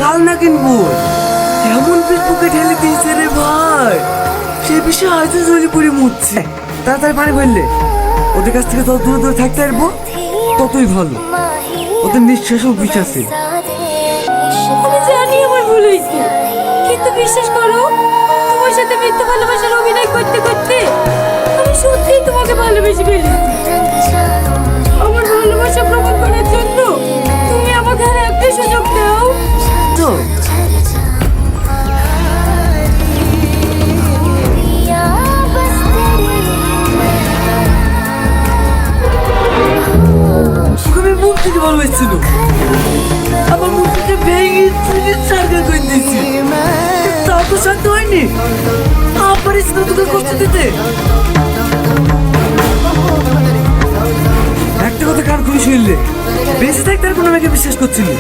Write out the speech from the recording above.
কাল না কিনবো। এমন ফেসবুকে ঠেলে দিয়েছে রে ভাই, সে বিষয়ে আজও জলি পড়ে মুচ্ছে। তাড়াতাড়ি পানি ফেললে ওদের কাছ থেকে যত দূরে দূরে থাকতে পারবো ততই ভালো। ওদের নিঃশ্বাসও বিষ আছে। আমি জানি আমার ভুল হয়েছে, কিন্তু বিশ্বাস করো, তোমার সাথে মিথ্যা ভালোবাসার অভিনয় করতে করতে আমি সত্যিই তোমাকে ভালোবেসে ফেলেছি। আমার ভালোবাসা প্রমাণ করার জন্য তুমি আমাকে আর একটা সুযোগ দাও। তো ওকে মুখ থেকে ভালোবাসছিল, আমার মুখটা ভেঙে চুলে চারগা করে দিয়েছি। তা তো শান্ত হয়নি, আবার ইসলাম তোকে কষ্ট দিতে। একটা কথা কান খুলে শুনলে বেঁচে থাকতে আর কোনো মেয়েকে বিশ্বাস করছিলি।